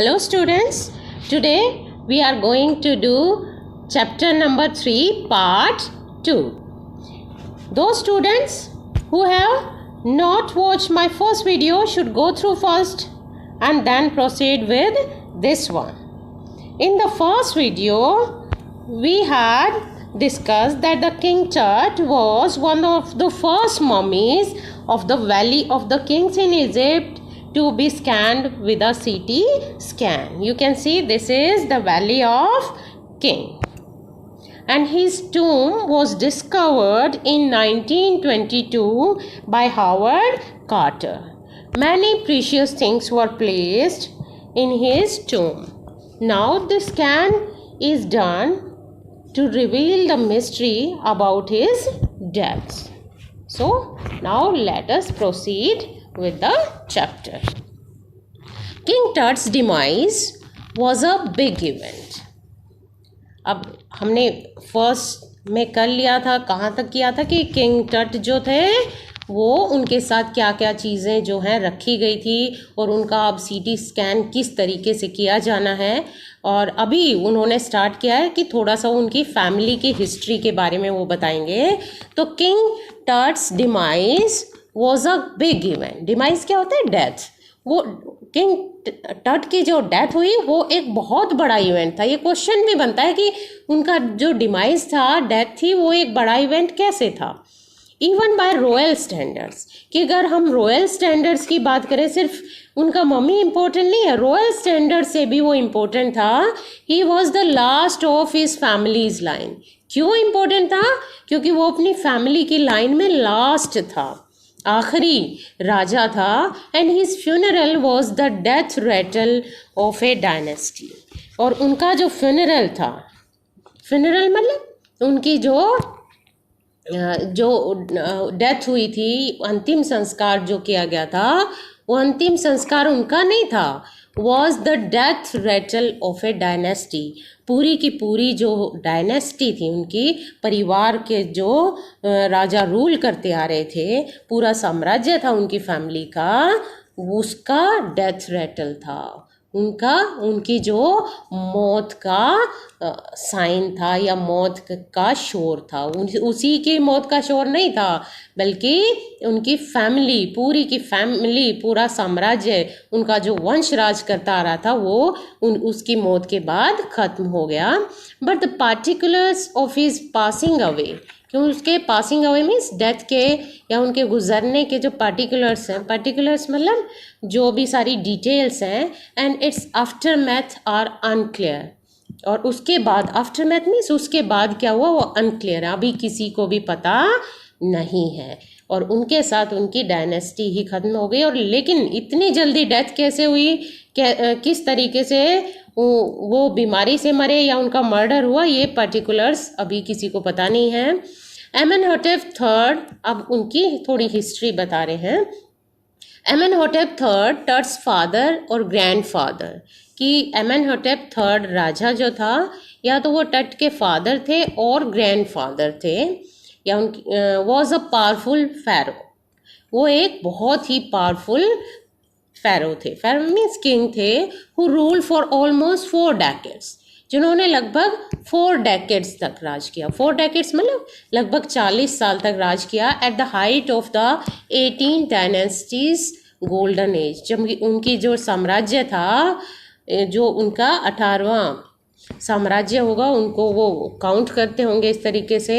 Hello students, today we are going to do chapter number 3 part 2. Those students who have not watched my first video should go through first and then proceed with this one. In the first video we had discussed that the King Tut was one of the first mummies of the Valley of the Kings in Egypt to be scanned with a CT scan. You can see this is the Valley of King. And his tomb was discovered in 1922 by Howard Carter. Many precious things were placed in his tomb. Now the scan is done to reveal the mystery about his death. So now let us proceed with the chapter. King Tut's demise was a big event. अब हमने first में कर लिया था, कहाँ तक किया था कि किंग टट जो थे वो उनके साथ क्या क्या चीज़ें जो हैं रखी गई थी और उनका अब सीटी स्कैन किस तरीके से किया जाना है। और अभी उन्होंने स्टार्ट किया है कि थोड़ा सा उनकी फैमिली की हिस्ट्री के बारे में वो बताएंगे। तो king Tut's demise was a big event. Demise क्या होता है? डेथ। वो किंग टट की जो डेथ हुई वो एक बहुत बड़ा इवेंट था। ये क्वेश्चन भी बनता है कि उनका जो डिमाइज था, डेथ थी, वो एक बड़ा इवेंट कैसे था। इवन बाय रॉयल स्टैंडर्ड्स, कि अगर हम रॉयल स्टैंडर्ड्स की बात करें, सिर्फ उनका मम्मी इम्पोर्टेंट नहीं है, रॉयल स्टैंडर्ड से भी वो इम्पोर्टेंट था। He was the last of his families line. क्यों इम्पोर्टेंट था? क्योंकि वो अपनी फैमिली की लाइन में लास्ट था, आखिरी राजा था। And his funeral was the death Ratle of A dynasty. और उनका जो फ्यूनरल था, फ्यूनरल मतलब उनकी जो डेथ हुई थी, अंतिम संस्कार जो किया गया था, वो अंतिम संस्कार उनका नहीं था, was the death Ratle of A dynasty. पूरी की पूरी जो डायनेस्टी थी, उनकी परिवार के जो राजा रूल करते आ रहे थे, पूरा साम्राज्य था उनकी फैमिली का, उसका डेथ रेटल था। उनकी जो मौत का साइन था या मौत का शोर था, उसी की मौत का शोर नहीं था, बल्कि उनकी फैमिली, पूरी की फैमिली, पूरा साम्राज्य, उनका जो वंश राज करता आ रहा था, वो उसकी मौत के बाद ख़त्म हो गया। But the particulars of his passing away, क्यों उसके पासिंग अवे मीन्स डेथ के या उनके गुजरने के जो पार्टिकुलर्स हैं, पार्टिकुलर्स मतलब जो भी सारी डिटेल्स हैं, and its aftermath are unclear. और उसके बाद, आफ्टर मैथ मीन्स उसके बाद क्या हुआ वो अनक्लियर है, अभी किसी को भी पता नहीं है। और उनके साथ उनकी डायनेस्टी ही ख़त्म हो गई। और लेकिन इतनी जल्दी डेथ कैसे हुई, किस तरीके से वो बीमारी से मरे या उनका मर्डर हुआ, ये पर्टिकुलर्स अभी किसी को पता नहीं है। एमेनहोटेप थर्ड, अब उनकी थोड़ी हिस्ट्री बता रहे हैं। एमेनहोटेप थर्ड टट्स फादर और ग्रैंडफादर, कि एमेनहोटेप थर्ड राजा जो था, या तो वो टट के फादर थे और ग्रैंडफादर थे, या उनकी वॉज अ पावरफुल फ़ैरो। वो एक बहुत ही पावरफुल फ़ैरो थे। फ़ैरो मीन्स किंग थे, who rule for almost 4 decades, जिन्होंने लगभग 4 डेकेड्स तक राज किया। 4 डेकेड्स मतलब लगभग 40 साल तक राज किया। At the height of the 18 dynasties golden age, जब उनकी जो साम्राज्य था, जो उनका 18वां साम्राज्य होगा, उनको वो काउंट करते होंगे इस तरीके से,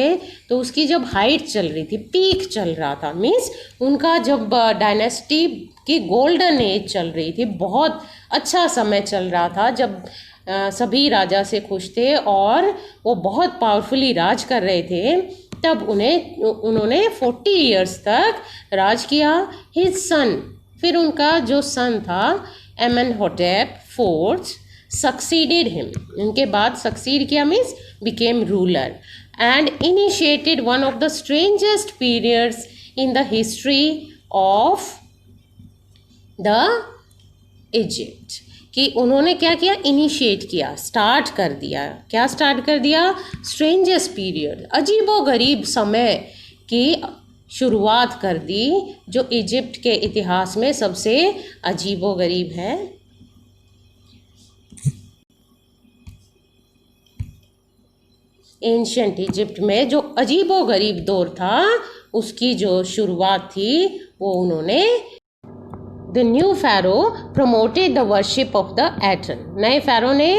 तो उसकी जब हाइट चल रही थी, पीक चल रहा था, मीन्स उनका जब डायनेस्टी की गोल्डन एज चल रही थी, बहुत अच्छा समय चल रहा था, जब सभी राजा से खुश थे और वो बहुत पावरफुली राज कर रहे थे, तब उन्होंने 40 इयर्स तक राज किया। हिज सन, फिर उनका जो सन था एमेनहोटेप फोर्थ, सक्सीडेड हिम, उनके बाद सक्सीड किया means became ruler, and initiated one of the strangest periods in the history of the Egypt. कि उन्होंने क्या किया? इनिशिएट किया, स्टार्ट कर दिया। क्या स्टार्ट कर दिया? स्ट्रेंजेस्ट पीरियड, अजीबोगरीब समय की शुरुआत कर दी, जो इजिप्ट के इतिहास में सबसे अजीबोगरीब है। एंशंट इजिप्ट में जो अजीबोगरीब दौर था उसकी जो शुरुआत थी वो उन्होंने the new pharaoh promoted the worship of the Aten. नए फ़ैरो ने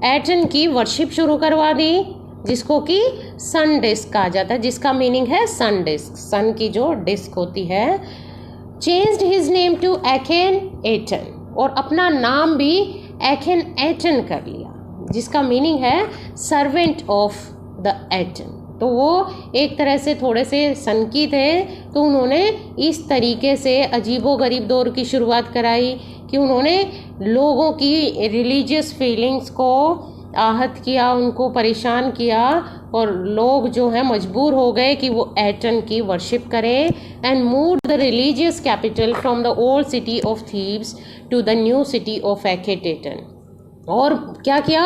एटन की वर्शिप शुरू करवा दी, जिसको कि सन डिस्क कहा जाता है, जिसका मीनिंग है सन डिस्क, सन की जो डिस्क होती है। Changed his name to Akhenaten, और अपना नाम भी एखेन एटन कर लिया, जिसका मीनिंग है सर्वेंट ऑफ द एटन। तो वो एक तरह से थोड़े से सनकी थे, तो उन्होंने इस तरीके से अजीबोगरीब दौर की शुरुआत कराई कि उन्होंने लोगों की रिलीजियस फीलिंग्स को आहत किया, उनको परेशान किया, और लोग जो हैं मजबूर हो गए कि वो एटन की वर्शिप करें। And move the religious capital from the old city of Thebes to the new city of Akhetaten. और क्या किया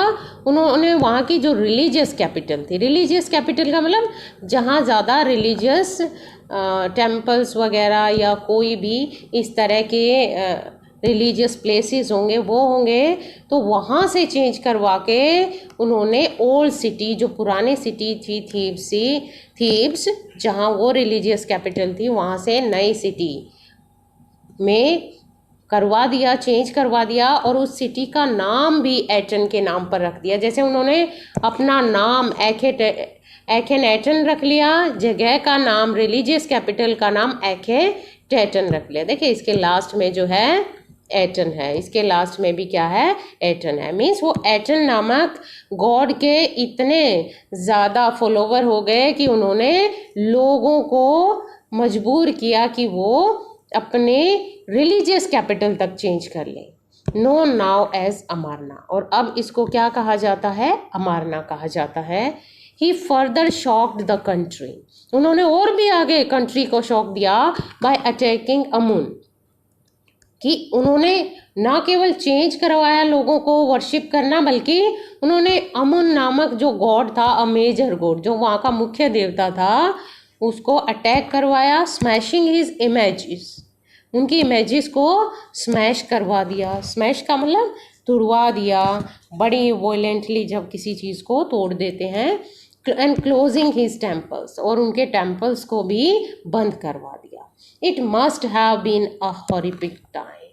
उन्होंने, वहाँ की जो रिलीजियस कैपिटल थी, रिलीजियस कैपिटल का मतलब जहाँ ज़्यादा रिलीजियस टेम्पल्स वगैरह या कोई भी इस तरह के रिलीजियस प्लेसेस होंगे वो होंगे, तो वहाँ से चेंज करवा के उन्होंने ओल्ड सिटी, जो पुरानी सिटी थी थीब्स, जहाँ वो रिलीजियस कैपिटल थी, वहाँ से नई सिटी में करवा दिया, चेंज करवा दिया, और उस सिटी का नाम भी एटन के नाम पर रख दिया। जैसे उन्होंने अपना नाम एखेन एटन रख लिया, जगह का नाम, रिलीजियस कैपिटल का नाम एकेटेटन रख लिया। देखिए इसके लास्ट में जो है एटन है, इसके लास्ट में भी क्या है, एटन है। मीन्स वो एटन नामक गॉड के इतने ज़्यादा फॉलोवर हो गए कि उन्होंने लोगों को मजबूर किया कि वो अपने रिलीजियस कैपिटल तक चेंज कर लें। नोन नाउ एज अमारना, और अब इसको क्या कहा जाता है, अमारना कहा जाता है। ही फर्दर शॉक्ड द कंट्री, उन्होंने और भी आगे कंट्री को शॉक दिया बाय अटैकिंग अमुन, कि उन्होंने ना केवल चेंज करवाया लोगों को वर्शिप करना, बल्कि उन्होंने अमुन नामक जो गॉड था, अ मेजर गॉड, जो वहाँ का मुख्य देवता था, उसको अटैक करवाया। स्मैशिंग हिज इमेजेस, उनकी इमेजेस को स्मैश करवा दिया। स्मैश का मतलब तोड़वा दिया, बड़ी वॉयलेंटली जब किसी चीज़ को तोड़ देते हैं। एंड क्लोजिंग हिज टेम्पल्स, और उनके टेम्पल्स को भी बंद करवा दिया। It must have been a horrific time,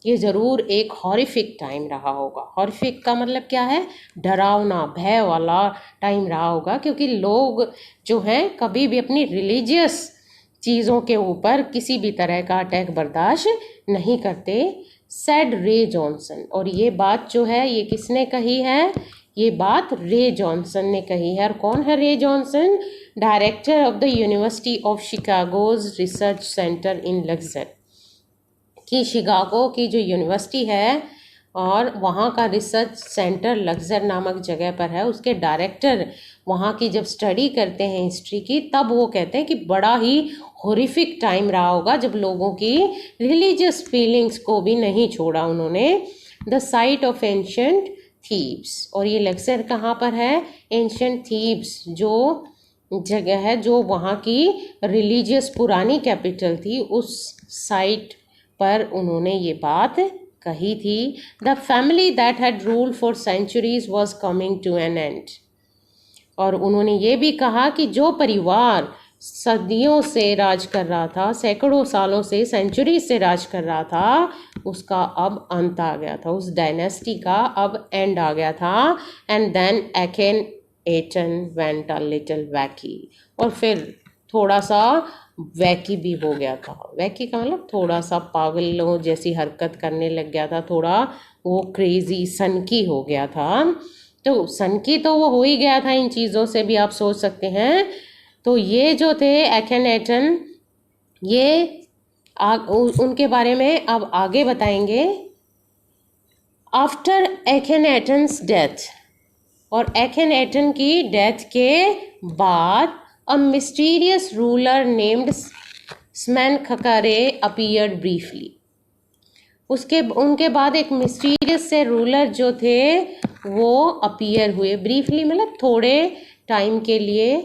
ये ज़रूर एक हॉरिफिक टाइम रहा होगा। हॉरिफिक का मतलब क्या है, डरावना, भय वाला टाइम रहा होगा, क्योंकि लोग जो हैं कभी भी अपनी रिलीजियस चीज़ों के ऊपर किसी भी तरह का अटैक बर्दाश्त नहीं करते। सेड रे जॉनसन, और ये बात जो है ये किसने कही है, ये बात रे जॉनसन ने कही है। और कौन है Ray Johnson, director of the University of Chicago's research centre in Luxor, कि शिकागो की जो यूनिवर्सिटी है और वहाँ का रिसर्च सेंटर लग्जर नामक जगह पर है, उसके डायरेक्टर वहाँ की जब स्टडी करते हैं हिस्ट्री की, तब वो कहते हैं कि बड़ा ही हॉरिफिक टाइम रहा होगा, जब लोगों की रिलीजियस फीलिंग्स को भी नहीं छोड़ा उन्होंने। The site of ancient Thebes, और ये लग्जर कहाँ पर है, एंशंट थीब्स जो जगह है, जो वहाँ की रिलीजियस पुरानी कैपिटल थी, उस साइट पर उन्होंने ये बात कही थी। The family that had ruled for centuries was coming to an end, और उन्होंने ये भी कहा कि जो परिवार सदियों से राज कर रहा था, सैकड़ों सालों से, सेंचुरी से राज कर रहा था, उसका अब अंत आ गया था, उस डायनेस्टी का अब एंड आ गया था। एंड देन एकेन एटन वेंट अ लिटिल वैकी, और फिर थोड़ा सा वैकी भी हो गया था। वैकी का मतलब थोड़ा सा पागलों जैसी हरकत करने लग गया था, थोड़ा वो क्रेजी सनकी हो गया था। तो सनकी तो वो हो ही गया था, इन चीज़ों से भी आप सोच सकते हैं। तो ये जो थे एखेनेटन, ये उनके बारे में अब आगे बताएंगे। आफ्टर एखेनेटन्स डेथ, और एखेनेटन की डेथ के बाद a mysterious ruler named Smenkhkare appeared briefly, उनके बाद एक मिस्टीरियस से रूलर जो थे वो अपीयर हुए। ब्रीफली मतलब थोड़े टाइम के लिए,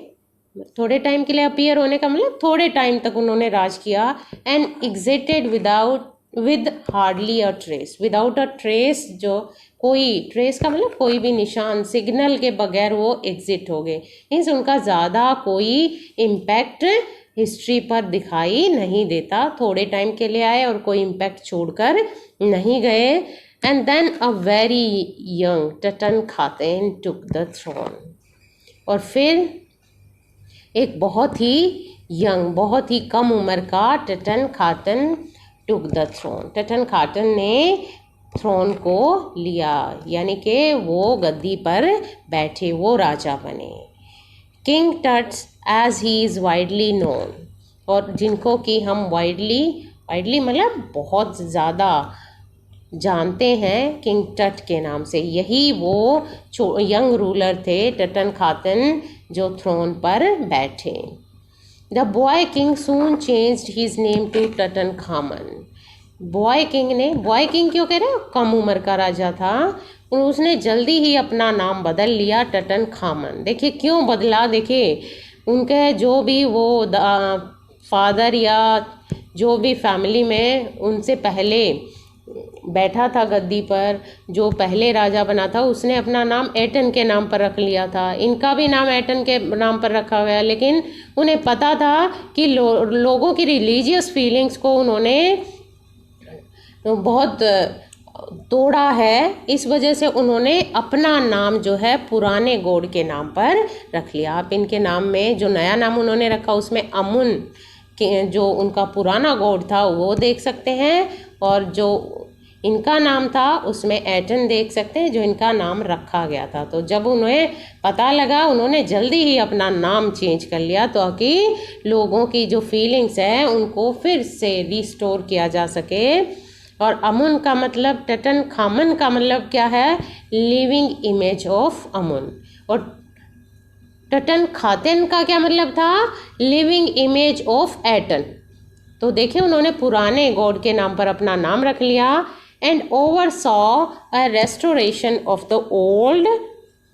थोड़े टाइम के लिए अपीयर होने का मतलब थोड़े टाइम तक उन्होंने राज किया। And exerted with hardly a trace, without a trace, जो कोई ट्रेस का मतलब कोई भी निशान, सिग्नल के बगैर वो एग्जिट हो गए। मीन्स उनका ज़्यादा कोई इम्पैक्ट हिस्ट्री पर दिखाई नहीं देता, थोड़े टाइम के लिए आए और कोई इम्पैक्ट छोड़कर नहीं गए। And then a very young Tutankhaten took the throne, और फिर एक बहुत ही यंग, बहुत ही कम उम्र का टटनखातन टुक द थ्रोन, टटनखातन ने थ्रोन को लिया, यानी कि वो गद्दी पर बैठे, वो राजा बने। King Tut as he is widely known, और जिनको कि हम वाइडली मतलब बहुत ज़्यादा जानते हैं किंग टट के नाम से, यही वो यंग रूलर थे टटनखातन जो थ्रोन पर बैठे। The boy king soon changed his name to Tutankhamun, boy king क्यों कह रहे हैं, कम उम्र का राजा था, उसने जल्दी ही अपना नाम बदल लिया टटनखामन। देखिए क्यों बदला, देखिए उनके जो भी वो फादर या जो भी फैमिली में उनसे पहले बैठा था गद्दी पर, जो पहले राजा बना था, उसने अपना नाम एटन के नाम पर रख लिया था। इनका भी नाम एटन के नाम पर रखा हुआ है, लेकिन उन्हें पता था कि लोगों की रिलीजियस फीलिंग्स को उन्होंने बहुत तोड़ा है, इस वजह से उन्होंने अपना नाम जो है पुराने गॉड के नाम पर रख लिया। आप इनके नाम में जो नया नाम उन्होंने रखा उसमें अमुन के जो उनका पुराना गॉड था वो देख सकते हैं, और जो इनका नाम था उसमें एटन देख सकते हैं जो इनका नाम रखा गया था। तो जब उन्हें पता लगा उन्होंने जल्दी ही अपना नाम चेंज कर लिया ताकि लोगों की जो फीलिंग्स हैं उनको फिर से रिस्टोर किया जा सके। और अमुन का मतलब, टटनखामन का मतलब क्या है, लिविंग इमेज ऑफ अमुन, और टटनखातेन का क्या मतलब था, लिविंग इमेज ऑफ एटन। तो देखिए उन्होंने पुराने गॉड के नाम पर अपना नाम रख लिया। And oversaw a restoration of the old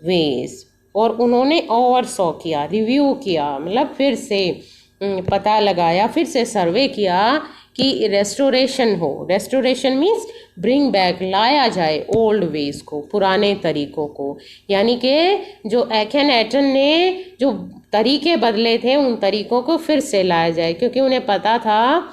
ways, और उन्होंने ओवरसॉ किया, रिव्यू किया, मतलब फिर से पता लगाया, फिर से सर्वे किया कि रेस्टोरेशन हो। रेस्टोरेशन मीन्स ब्रिंग बैक, लाया जाए ओल्ड वेज को, पुराने तरीकों को, यानी कि जो एखन एटन ने जो तरीके बदले थे उन तरीकों को फिर से लाया जाए, क्योंकि उन्हें पता था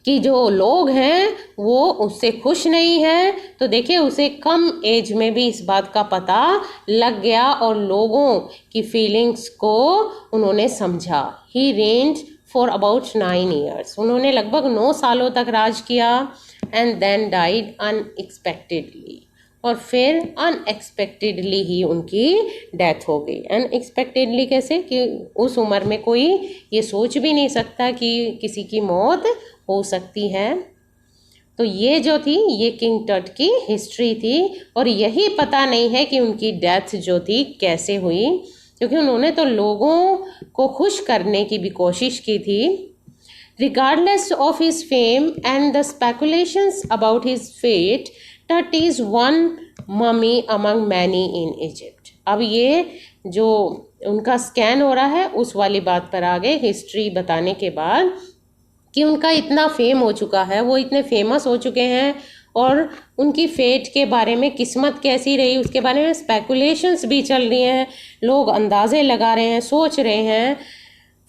कि जो लोग हैं वो उससे खुश नहीं है। तो देखिए उसे कम एज में भी इस बात का पता लग गया और लोगों की फीलिंग्स को उन्होंने समझा। ही रेंज फॉर अबाउट 9 years, उन्होंने लगभग 9 सालों तक राज किया। एंड देन डाइड अनएक्सपेक्टेडली, और फिर अनएक्सपेक्टेडली ही उनकी डेथ हो गई। अनएक्सपेक्टेडली कैसे, कि उस उम्र में कोई ये सोच भी नहीं सकता कि किसी की मौत हो सकती है। तो ये जो थी ये किंग टट की हिस्ट्री थी, और यही पता नहीं है कि उनकी डेथ जो थी कैसे हुई, क्योंकि उन्होंने तो लोगों को खुश करने की भी कोशिश की थी। Regardless of his fame and the speculations about his fate, Tut is one mummy among many in Egypt. अब ये जो उनका स्कैन हो रहा है उस वाली बात पर आ गए हिस्ट्री बताने के बाद, कि उनका इतना फेम हो चुका है, वो इतने फेमस हो चुके हैं, और उनकी फेट के बारे में, किस्मत कैसी रही उसके बारे में स्पेकुलेशंस भी चल रही हैं, लोग अंदाजे लगा रहे हैं, सोच रहे हैं।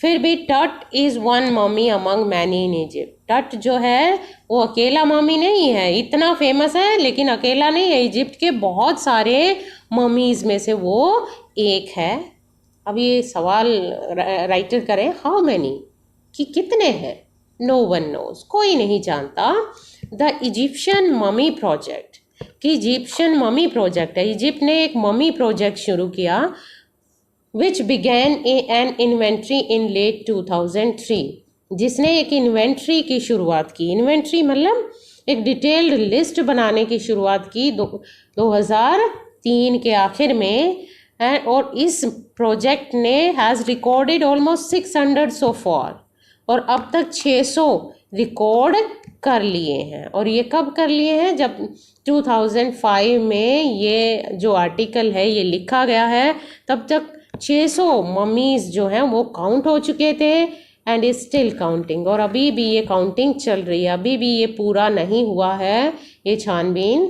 फिर भी टट is one mummy among many in Egypt, टट जो है वो अकेला मम्मी नहीं है, इतना फेमस है लेकिन अकेला नहीं है, इजिप्ट के बहुत सारे मम्मीज़ में से वो एक है। अब ये सवाल राइटर करें, हाउ मैनी, कि कितने हैं, नो वन नोज, कोई नहीं जानता। द इजिप्शियन ममी प्रोजेक्ट, कि इजिप्शियन ममी प्रोजेक्ट है, इजिप्ट ने एक ममी प्रोजेक्ट शुरू किया, which began an inventory in late 2003, जिसने एक इन्वेंट्री की शुरुआत की। इन्वेंट्री मतलब एक डिटेल्ड लिस्ट बनाने की शुरुआत की 2003 के आखिर में। और इस प्रोजेक्ट ने has recorded almost 600 so for, और अब तक 600 रिकॉर्ड कर लिए हैं। और ये कब कर लिए हैं, जब 2005 में ये जो आर्टिकल है ये लिखा गया है, तब तक 600 मम्मीज़ जो हैं वो काउंट हो चुके थे, एंड इज स्टिल काउंटिंग, और अभी भी ये काउंटिंग चल रही है, अभी भी ये पूरा नहीं हुआ है ये छानबीन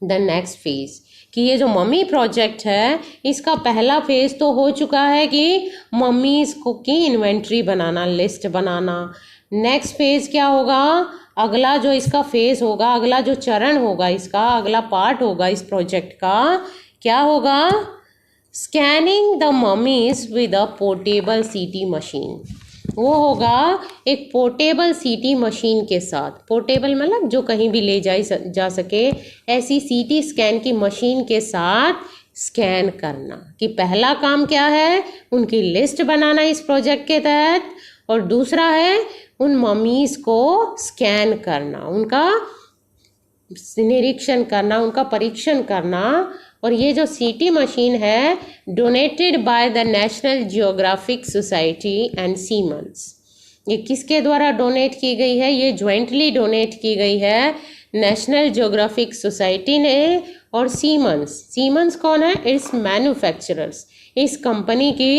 द नेक्स्ट फेज कि ये जो मम्मी प्रोजेक्ट है इसका पहला फेज तो हो चुका है कि मम्मीज को की इन्वेंट्री बनाना, लिस्ट बनाना। नेक्स्ट फेज क्या होगा, अगला जो इसका फेज होगा, अगला जो चरण होगा, इसका अगला पार्ट होगा इस प्रोजेक्ट का, क्या होगा, scanning the mummies with a portable CT machine. वो होगा एक पोर्टेबल सीटी मशीन के साथ। पोर्टेबल मतलब जो कहीं भी ले जा सके, ऐसी सीटी स्कैन की मशीन के साथ स्कैन करना। कि पहला काम क्या है, उनकी लिस्ट बनाना इस प्रोजेक्ट के तहत, और दूसरा है उन मम्मीज को स्कैन करना, उनका निरीक्षण करना, उनका परीक्षण करना। और ये जो सीटी मशीन है donated by the national geographic society and Siemens, ये किसके द्वारा डोनेट की गई है, ये ज्वाइंटली डोनेट की गई है नेशनल जियोग्राफिक सोसाइटी ने और सीमंस। सीमंस कौन है, इट्स मैन्युफैक्चरर्स। इस कंपनी की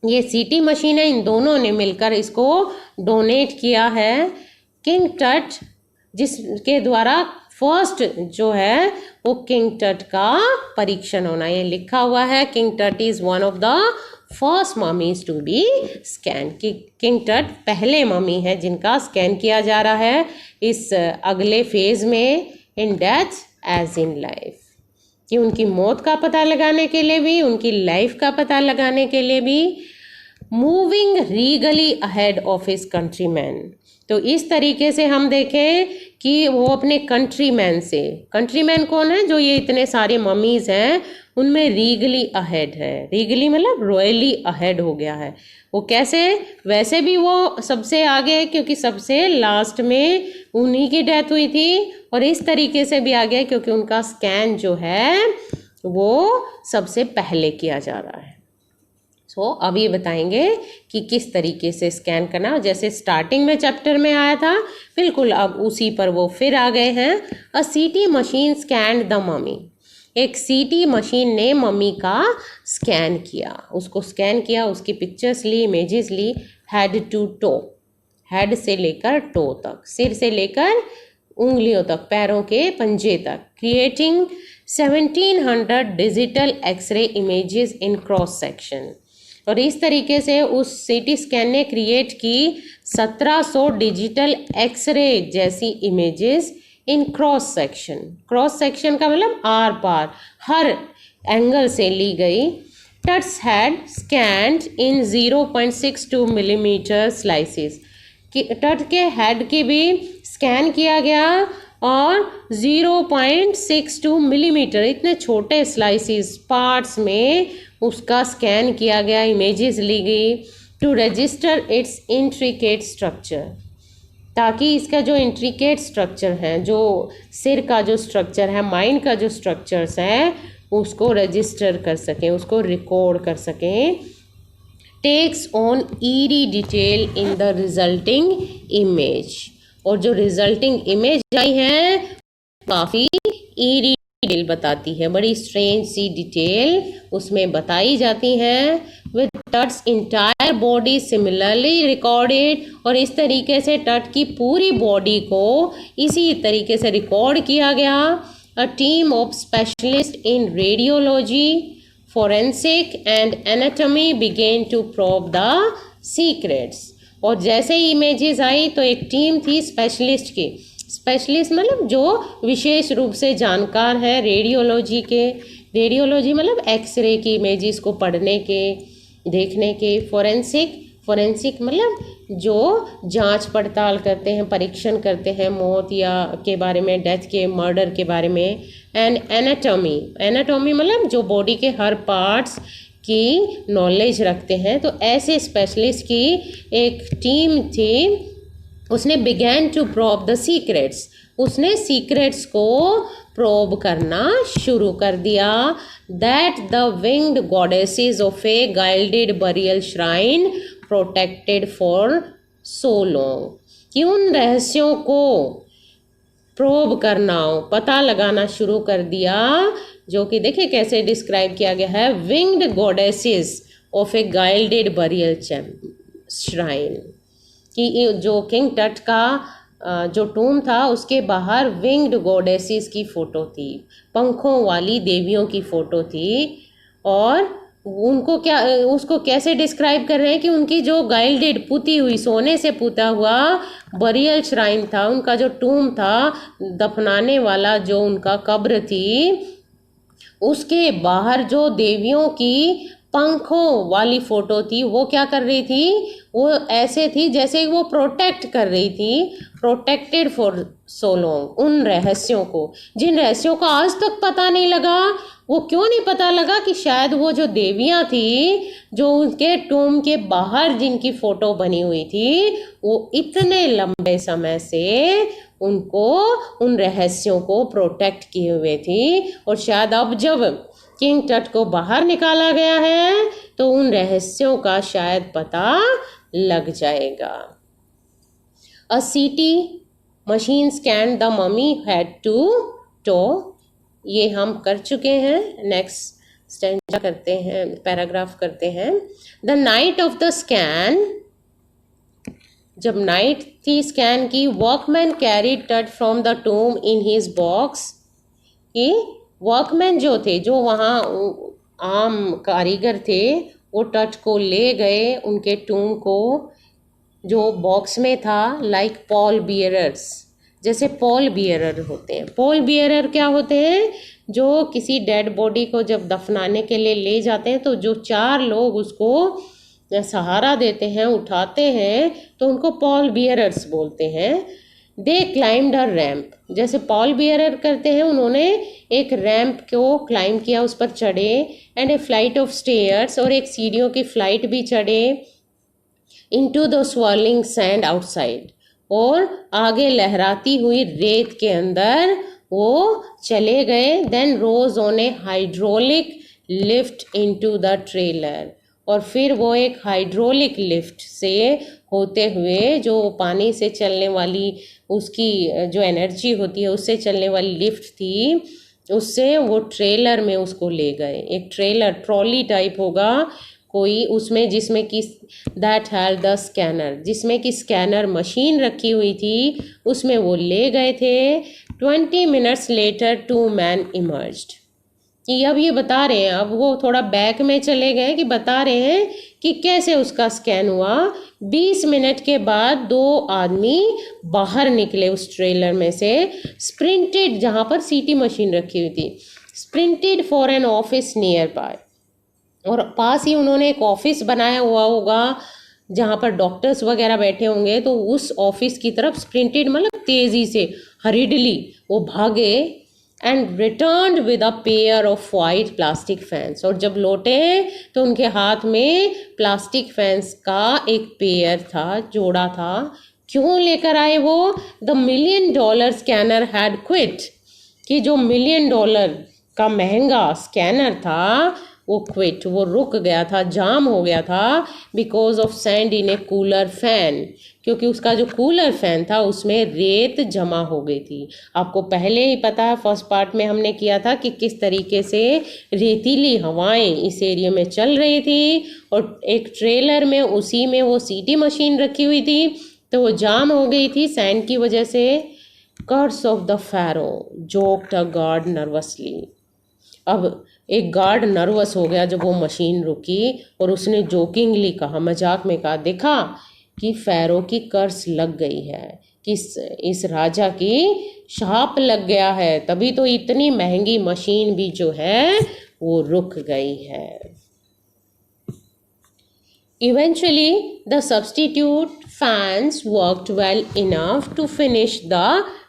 ये सीटी मशीन है, इन दोनों ने मिलकर इसको डोनेट किया है किंग टट, जिसके द्वारा फर्स्ट जो है वो किंग टट का परीक्षण होना। ये लिखा हुआ है king Tut is one of the first mummies to be scan. कि किंग टट पहले मम्मी है जिनका स्कैन किया जा रहा है इस अगले फेज में, in death as in life. कि उनकी मौत का पता लगाने के लिए भी, उनकी लाइफ का पता लगाने के लिए भी। Moving regally ahead of his countryman, तो इस तरीके से हम देखें कि वो अपने कंट्रीमैन से, कंट्रीमैन कौन है, जो ये इतने सारे मम्मीज हैं उनमें रीगली अहेड है। रीगली मतलब रॉयली अहेड हो गया है। वो कैसे, वैसे भी वो सबसे आगे है क्योंकि सबसे लास्ट में उन्हीं की डेथ हुई थी, और इस तरीके से भी आगे क्योंकि उनका स्कैन जो है वो सबसे पहले किया जा रहा है। तो अब ये बताएंगे कि किस तरीके से स्कैन करना, जैसे स्टार्टिंग में चैप्टर में आया था बिल्कुल अब उसी पर वो फिर आ गए हैं। अ CT machine scanned the mummy, एक सीटी मशीन ने मम्मी का स्कैन किया, उसको स्कैन किया, उसकी पिक्चर्स ली, इमेजेस ली, हेड टू टो, हेड से लेकर टो तक, सिर से लेकर उंगलियों तक, पैरों के पंजे तक, creating 1700 digital X-ray images in cross section. और इस तरीके से उस सीटी स्कैन ने क्रिएट की 1700 डिजिटल एक्सरे जैसी images in cross section. Cross section का मतलब आर पार, हर एंगल से ली गई। Tut's had scanned in 0.62 millimetre slices, Tut के हेड की भी स्कैन किया गया और 0.62 मिलीमीटर इतने छोटे स्लाइसेस पार्ट्स में उसका स्कैन किया गया, इमेजेस ली गई to register its intricate structure, ताकि इसका जो इंट्रिकेट स्ट्रक्चर है, जो सिर का जो स्ट्रक्चर है, माइंड का जो स्ट्रक्चर्स है, उसको रजिस्टर कर सकें, उसको रिकॉर्ड कर सकें। Takes on eerie detail in the resulting image, और जो रिजल्टिंग इमेज आई है काफ़ी ईरी डिटेल बताती है, बड़ी स्ट्रेंज सी डिटेल उसमें बताई जाती है। With Tut's entire body similarly recorded, और इस तरीके से टट की पूरी बॉडी को इसी तरीके से रिकॉर्ड किया गया। A team of specialist in radiology, forensic and anatomy began to probe the secrets, और जैसे ही इमेजेस आई तो एक टीम थी स्पेशलिस्ट की, स्पेशलिस्ट मतलब जो विशेष रूप से जानकार है रेडियोलॉजी के, रेडियोलॉजी मतलब एक्सरे की इमेजेस को पढ़ने के, देखने के, फोरेंसिक मतलब जो जांच पड़ताल करते हैं, परीक्षण करते हैं मौत या के बारे में, डेथ के, मर्डर के बारे में। एंड एनाटॉमी मतलब जो बॉडी के हर पार्ट्स की नॉलेज रखते हैं। तो ऐसे स्पेशलिस्ट की एक टीम थी, उसने began to probe the secrets, उसने सीक्रेट्स को प्रोब करना शुरू कर दिया। That the winged goddesses of a gilded burial shrine protected for so long, कि उन रहस्यों को प्रोब करना, पता लगाना शुरू कर दिया, जो कि देखिए कैसे डिस्क्राइब किया गया है, winged goddesses of a gilded burial shrine, कि जो किंग टट का जो टूम था उसके बाहर विंग्ड गॉडेसेस की फ़ोटो थी, पंखों वाली देवियों की फ़ोटो थी। और उनको क्या उसको कैसे डिस्क्राइब कर रहे हैं कि उनकी जो गाइल्डेड पुती हुई सोने से पुता हुआ बरियल श्राइन था, उनका जो टूम था, दफनाने वाला जो उनका कब्र थी, उसके बाहर जो देवियों की पंखों वाली फोटो थी वो क्या कर रही थी, वो ऐसे थी जैसे वो प्रोटेक्ट कर रही थी, प्रोटेक्टेड फॉर सो लॉन्ग, उन रहस्यों को जिन रहस्यों का आज तक पता नहीं लगा। वो क्यों नहीं पता लगा कि शायद वो जो देवियां थी जो उनके टूम के बाहर जिनकी फोटो बनी हुई थी वो इतने लंबे समय से उनको उन रहस्यों को प्रोटेक्ट किए हुए थी, और शायद अब जब किंग टट को बाहर निकाला गया है तो उन रहस्यों का शायद पता लग जाएगा। A CT machine scan the mummy head to toe, ये हम कर चुके हैं। नेक्स्ट स्टैंजा करते हैं, पैराग्राफ करते हैं। The night of the scan, जब नाइट थी स्कैन की, वर्कमैन कैरीड टट from the टूम in his box, कि वर्कमैन जो थे, जो वहाँ आम कारीगर थे, वो टट को ले गए उनके टूम को जो बॉक्स में था, लाइक पॉल बियरर्स, जैसे पॉल बियरर होते हैं। पॉल बियरर क्या होते हैं, जो किसी डेड बॉडी को जब दफनाने के लिए ले जाते हैं तो जो 4 लोग उसको सहारा देते हैं, उठाते हैं, तो उनको पॉल बियरर्स बोलते हैं। दे क्लाइम्ड अ रैम्प, जैसे पॉल बियरर करते हैं, उन्होंने एक रैम्प को क्लाइम किया, उस पर चढ़े। And A flight of stairs, और एक सीढ़ियों की फ्लाइट भी चढ़े। Into the swirling sand outside, और आगे लहराती हुई रेत के अंदर वो चले गए। Then rose on a hydraulic lift into the trailer, और फिर वो एक हाइड्रोलिक लिफ्ट से होते हुए, जो पानी से चलने वाली उसकी जो एनर्जी होती है उससे चलने वाली लिफ्ट थी, उससे वो ट्रेलर में उसको ले गए। एक ट्रेलर ट्रॉली टाइप होगा कोई उसमें, जिसमें कि दैट हैड द स्कैनर, जिसमें कि स्कैनर मशीन रखी हुई थी, उसमें वो ले गए थे। 20 मिनट्स लेटर 2 मैन इमर्ज्ड, कि अब ये बता रहे हैं, अब वो थोड़ा बैक में चले गए कि बता रहे हैं कि कैसे उसका स्कैन हुआ। 20 मिनट के बाद 2 आदमी बाहर निकले उस ट्रेलर में से, स्प्रिंटेड, जहाँ पर सीटी मशीन रखी हुई थी, sprinted for an office nearby, और पास ही उन्होंने एक ऑफिस बनाया हुआ होगा जहाँ पर डॉक्टर्स वगैरह बैठे होंगे, तो उस ऑफिस की तरफ स्प्रिंटेड मतलब तेज़ी से, हरीडली वो भागे। And return with a pair of white plastic fans, और जब लौटे तो उनके हाथ में प्लास्टिक फैंस का एक पेयर था, जोड़ा था। क्यों लेकर आए वो? The $1 million scanner had quit, कि जो $1 मिलियन का महंगा स्कैनर था वो क्विट, वो रुक गया था, जाम हो गया था, because of sand in A cooler fan, क्योंकि उसका जो कूलर फैन था उसमें रेत जमा हो गई थी। आपको पहले ही पता है, फर्स्ट पार्ट में हमने किया था कि किस तरीके से रेतीली हवाएं इस एरिया में चल रही थी, और एक ट्रेलर में उसी में वो सीटी मशीन रखी हुई थी, तो वो जाम हो गई थी सैंड की वजह से। Curse of the pharaoh joked a guard nervously, अब एक गार्ड नर्वस हो गया जब वो मशीन रुकी, और उसने जोकिंगली कहा, मजाक में कहा, देखा कि फैरो की कर्स लग गई है, कि इस राजा की शाप लग गया है, तभी तो इतनी महंगी मशीन भी जो है वो रुक गई है। Eventually, the substitute fans worked well enough to finish the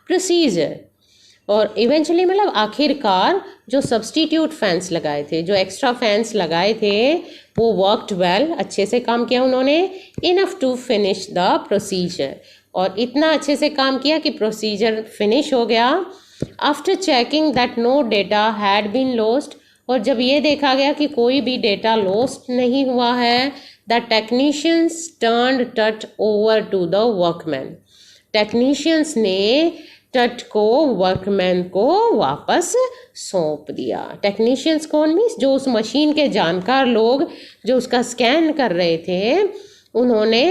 procedure, और इवेंचुअली मतलब आखिरकार जो सब्सटीट्यूट फैंस लगाए थे, जो एक्स्ट्रा फैंस लगाए थे, वो वर्कड वेल, अच्छे से काम किया उन्होंने, enough to finish the procedure, और इतना अच्छे से काम किया कि प्रोसीजर फिनिश हो गया। After checking that no data had been lost, और जब ये देखा गया कि कोई भी डेटा लॉस्ट नहीं हुआ है, the technicians turned Tut over to the workman, technicians ने टट को वर्कमैन को वापस सौंप दिया। टेक्नीशियंस कौन? मीन्स जो उस मशीन के जानकार लोग जो उसका स्कैन कर रहे थे, उन्होंने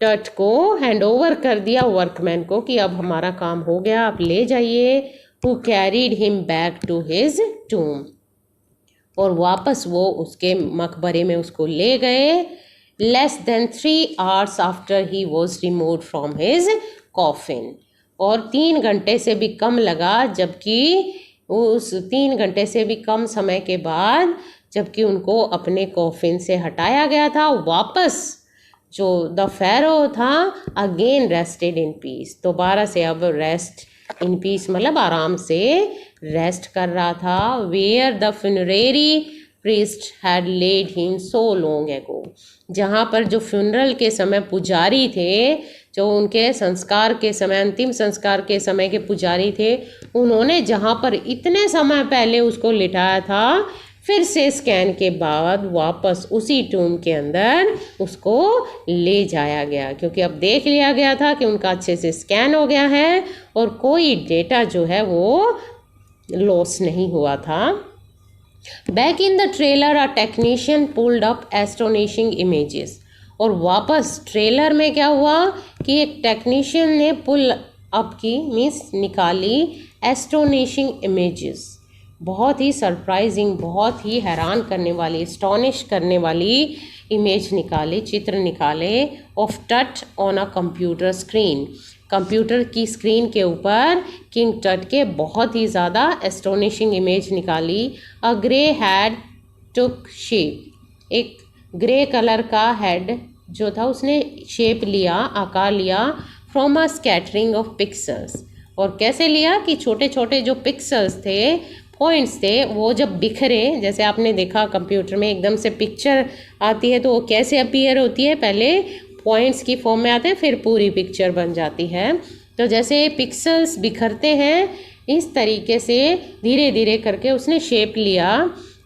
टट को हैंड ओवर कर दिया वर्कमैन को कि अब हमारा काम हो गया, आप ले जाइए। Who carried him back to his tomb, और वापस वो उसके मकबरे में उसको ले गए। Less than 3 hours after he was remove from his coffin, और 3 घंटे से भी कम लगा, जबकि उस 3 घंटे से भी कम समय के बाद जबकि उनको अपने कॉफिन से हटाया गया था, वापस जो द फेरो था अगेन रेस्टेड इन पीस, दोबारा से अब रेस्ट इन पीस मतलब आराम से रेस्ट कर रहा था। Where the funerary priest had laid him so long ago, जहाँ पर जो फ्यूनरल के समय पुजारी थे, जो उनके संस्कार के समय, अंतिम संस्कार के समय के पुजारी थे, उन्होंने जहाँ पर इतने समय पहले उसको लिटाया था, फिर से स्कैन के बाद वापस उसी टूम के अंदर उसको ले जाया गया, क्योंकि अब देख लिया गया था कि उनका अच्छे से स्कैन हो गया है और कोई डेटा जो है वो लॉस नहीं हुआ था। Back in the trailer a technician pulled up astonishing images, और वापस ट्रेलर में क्या हुआ कि एक टेक्नीशियन ने पुल अप की मीन्स निकाली एस्टोनिशिंग इमेजेस, बहुत ही सरप्राइजिंग, बहुत ही हैरान करने वाली, एस्टोनिश करने वाली इमेज निकाली, चित्र निकाले ऑफ टट on a computer screen, computer की स्क्रीन के ऊपर किंग टट के बहुत ही ज़्यादा एस्टोनिशिंग इमेज निकाली। अ ग्रे हैड टुक शेप, एक ग्रे कलर का हेड जो था उसने शेप लिया, आकार लिया, from a scattering of pixels, और कैसे लिया कि छोटे छोटे जो पिक्सल्स थे, पॉइंट्स थे, वो जब बिखरे, जैसे आपने देखा कंप्यूटर में एकदम से पिक्चर आती है तो वो कैसे अपीयर होती है, पहले पॉइंट्स की फॉर्म में आते हैं फिर पूरी पिक्चर बन जाती है, तो जैसे पिक्सल्स बिखरते हैं इस तरीके से धीरे धीरे करके उसने शेप लिया।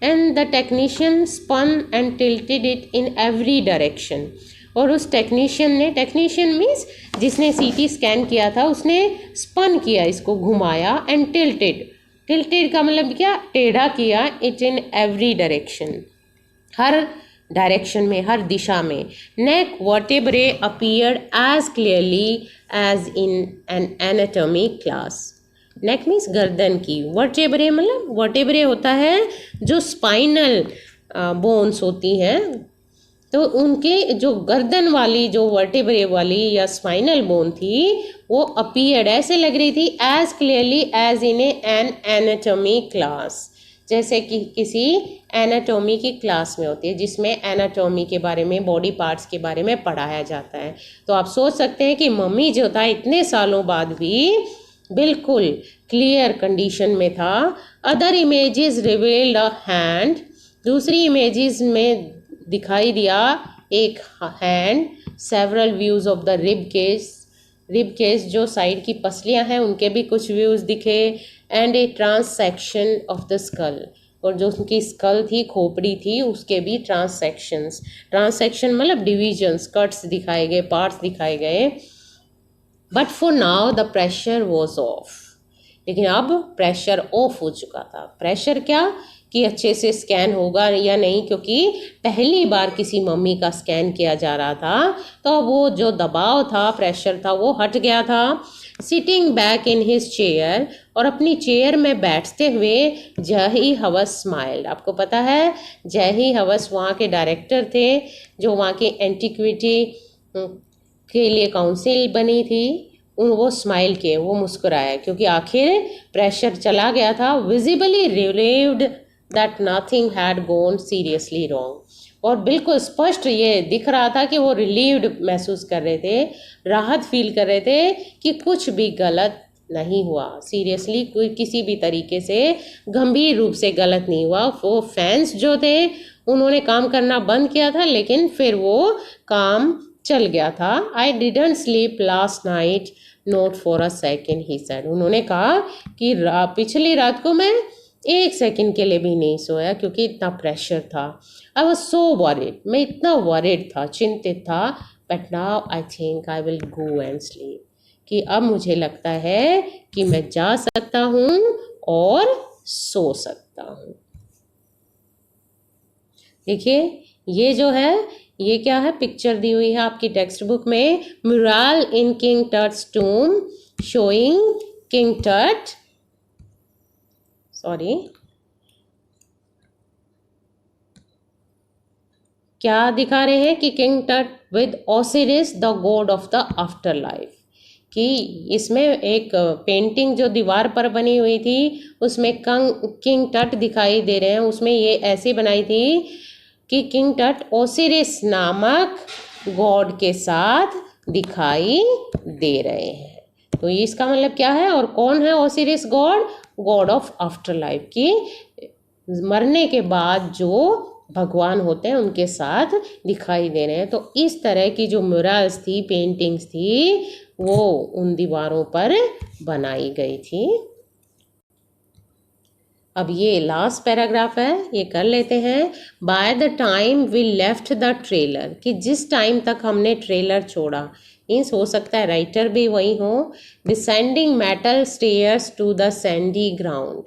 And the technician spun and tilted it in every direction, और उस टेक्नीशियन ने, टेक्नीशियन मीन्स जिसने सीटी स्कैन किया था, उसने स्पन किया, इसको घुमाया, एंड टिल्टेड, टिल्टेड का मतलब क्या, टेढ़ा किया, इट इन एवरी डायरेक्शन, हर डायरेक्शन में, हर दिशा में। Neck vertebrae appeared as clearly as in an anatomy class, neck means गर्दन की, वर्टेब्रे मतलब, वर्टेब्रे होता है जो स्पाइनल बोन्स होती हैं, तो उनके जो गर्दन वाली जो वर्टेब्रे वाली या स्पाइनल बोन थी वो अपीयर्ड, ऐसे लग रही थी, as clearly as in an anatomy class, जैसे कि किसी एनाटॉमी की क्लास में होती है जिसमें एनाटॉमी के बारे में, बॉडी पार्ट्स के बारे में पढ़ाया जाता है। तो आप सोच सकते हैं कि मम्मी जो था इतने सालों बाद भी बिल्कुल क्लियर कंडीशन में था। Other images revealed a hand, दूसरी इमेजेस में दिखाई दिया एक hand, several views of the rib cage, rib cage जो साइड की पसलियां हैं उनके भी कुछ व्यूज़ दिखे, and a transection of the skull, और जो उनकी स्कल थी, खोपड़ी थी, उसके भी ट्रांससेक्शंस, ट्रांससेक्शन मतलब डिविजन्स, कट्स दिखाए गए, पार्ट्स दिखाए गए। But for now the pressure was of, लेकिन अब प्रेशर ऑफ हो चुका था। प्रेशर क्या कि अच्छे से स्कैन होगा या नहीं, क्योंकि पहली बार किसी मम्मी का स्कैन किया जा रहा था, तो वो जो दबाव था, प्रेशर था, वो हट गया था। Sitting back in his chair, और अपनी चेयर में बैठते हुए जही हवस स्माइल्ड, आपको पता है जही हवस वहाँ के डायरेक्टर थे जो वहाँ के एंटिक्विटी के लिए काउंसिल बनी थी, वो स्माइल किए, वो मुस्कुराया, क्योंकि आखिर प्रेशर चला गया था। Visibly relieved that nothing had gone seriously wrong, और बिल्कुल स्पष्ट ये दिख रहा था कि वो रिलीव्ड महसूस कर रहे थे, राहत फील कर रहे थे कि कुछ भी गलत नहीं हुआ, सीरियसली कोई किसी भी तरीके से गंभीर रूप से गलत नहीं हुआ। वो फैंस जो थे उन्होंने काम करना बंद किया था, लेकिन फिर वो काम चल गया था। I didn't sleep last night not for a second, he said, उन्होंने कहा कि पिछली रात को मैं 1 सेकंड के लिए भी नहीं सोया क्योंकि इतना प्रेशर था। आई वॉज सो वरिड, मैं इतना वरिड था, चिंतित था। But now I think I will go and sleep, कि अब मुझे लगता है कि मैं जा सकता हूँ और सो सकता हूँ। देखिए ये जो है ये क्या है, पिक्चर दी हुई है आपकी टेक्स्ट बुक में, म्यूरल इन किंग टट्स टूम शोइंग किंग टट, सॉरी क्या दिखा रहे हैं कि किंग टट with Osiris the god of the after life, कि इसमें एक पेंटिंग जो दीवार पर बनी हुई थी उसमें किंग टट दिखाई दे रहे हैं। उसमें ये ऐसे बनाई थी कि किंग टट ओसिरिस नामक गॉड के साथ दिखाई दे रहे हैं। तो इसका मतलब क्या है, और कौन है Osiris God? God of after life, की मरने के बाद जो भगवान होते हैं उनके साथ दिखाई दे रहे हैं। तो इस तरह की जो म्यूरल्स थी, पेंटिंग्स थी, वो उन दीवारों पर बनाई गई थी। अब ये लास्ट पैराग्राफ है, ये कर लेते हैं। By the time we left the trailer, कि जिस टाइम तक हमने ट्रेलर छोड़ा, मीन्स हो सकता है राइटर भी वही हो। Descending metal stairs to the sandy ground,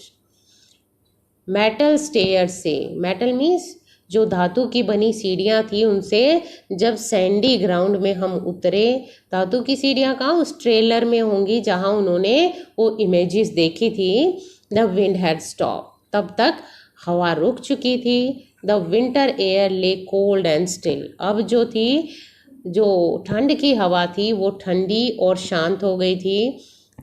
metal stair से, मेटल मीन्स जो धातु की बनी सीढ़ियाँ थी, उनसे जब सैंडी ग्राउंड में हम उतरे, धातु की सीढ़ियाँ कहाँ, उस ट्रेलर में होंगी जहाँ उन्होंने वो इमेजेस देखी थी। द विंड हैड स्टॉप, तब तक हवा रुक चुकी थी। द विंटर एयर ले कोल्ड एंड स्टिल, अब जो थी, जो ठंड की हवा थी वो ठंडी और शांत हो गई थी।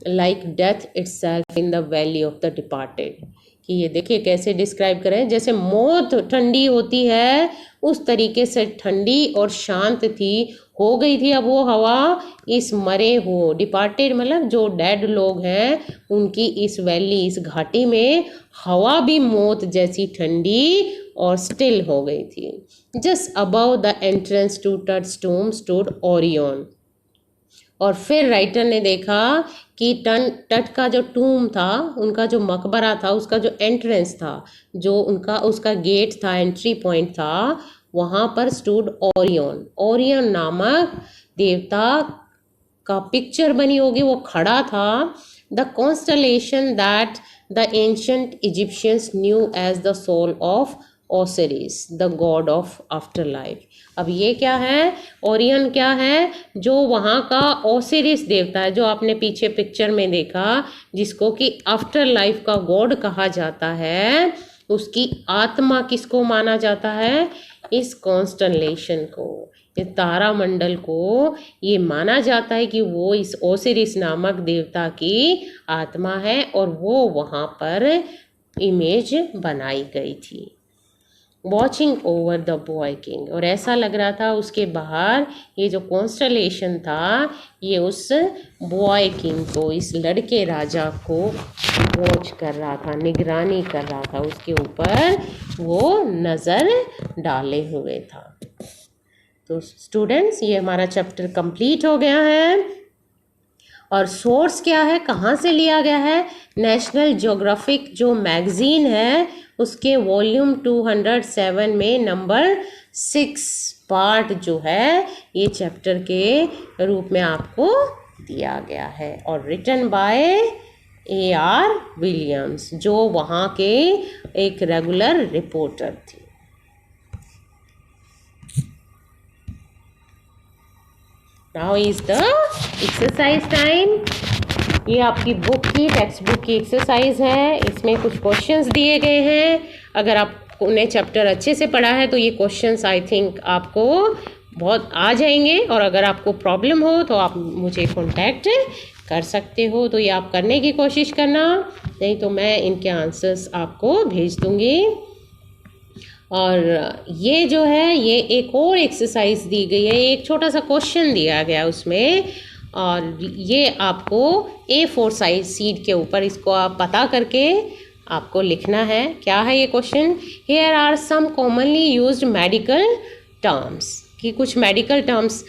Like death itself in the valley of the departed, कि ये देखिए कैसे डिस्क्राइब करें, जैसे मौत ठंडी होती है उस तरीके से ठंडी और शांत थी, हो गई थी अब वो हवा इस मरे हो, डिपार्टेड मतलब जो डेड लोग हैं उनकी इस वैली, इस घाटी में हवा भी मौत जैसी ठंडी और स्टिल हो गई थी। Just above the entrance to Tut's tomb stood Orion, और फिर राइटर ने देखा कि तट का जो टूम था, उनका जो मकबरा था, उसका जो एंट्रेंस था, जो उनका उसका गेट था, एंट्री पॉइंट था, वहाँ पर स्टूड ओरियन, ओरियन नामक देवता का पिक्चर बनी होगी, वो खड़ा था। The constellation that the ancient Egyptians knew as the soul of Osiris the god of afterlife. अब ये क्या है, ओरियन क्या है, जो वहाँ का ओसिरिस देवता है, जो आपने पीछे पिक्चर में देखा, जिसको कि आफ्टर लाइफ का गॉड कहा जाता है, उसकी आत्मा किसको माना जाता है, इस कॉन्स्टलेशन को, इस तारामंडल को ये माना जाता है कि वो इस ओसिरिस नामक देवता की आत्मा है, और वो वहाँ पर इमेज बनाई गई थी। Watching over the boy king, और ऐसा लग रहा था उसके बाहर ये जो कॉन्स्टलेशन था, ये उस बॉय किंग को, इस लड़के राजा को वॉच कर रहा था, निगरानी कर रहा था, उसके ऊपर वो नज़र डाले हुए था। तो स्टूडेंट्स, ये हमारा चैप्टर कंप्लीट हो गया है। और सोर्स क्या है, कहाँ से लिया गया है, नेशनल ज्योग्राफिक जो मैगजीन है उसके वॉल्यूम 207 में नंबर 6 पार्ट जो है ये चैप्टर के रूप में आपको दिया गया है, और रिटन बाय A.R. विलियम्स, जो वहाँ के एक रेगुलर रिपोर्टर थे। Now is the exercise time. ये आपकी बुक की, टेक्स्ट बुक की एक्सरसाइज है, इसमें कुछ क्वेश्चंस दिए गए हैं। अगर आपने चैप्टर अच्छे से पढ़ा है तो ये क्वेश्चंस आई थिंक आपको बहुत आ जाएंगे, और अगर आपको प्रॉब्लम हो तो आप मुझे कांटेक्ट कर सकते हो, तो ये आप करने की कोशिश करना, नहीं तो मैं इनके आंसर्स आपको भेज दूँगी। और ये जो है ये एक और एक्सरसाइज दी गई है, एक छोटा सा क्वेश्चन दिया गया उसमें, और ये आपको A4 साइज सीट के ऊपर इसको आप पता करके आपको लिखना है। क्या है ये question, here are some commonly used medical terms, कि कुछ मेडिकल टर्म्स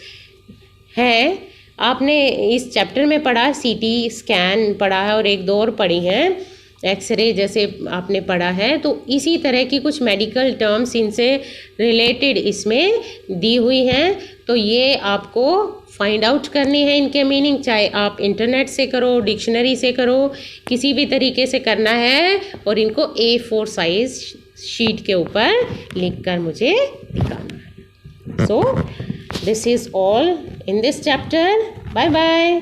हैं, आपने इस चैप्टर में पढ़ा, CT स्कैन पढ़ा है और एक दो और पढ़ी हैं, एक्सरे जैसे आपने पढ़ा है, तो इसी तरह की कुछ मेडिकल टर्म्स इनसे रिलेटेड इसमें दी हुई हैं। तो ये आपको फाइंड आउट करनी है इनके मीनिंग, चाहे आप इंटरनेट से करो, डिक्शनरी से करो, किसी भी तरीके से करना है, और इनको A4 साइज शीट के ऊपर लिखकर मुझे दिखाना है। So this is all in this chapter. Bye bye.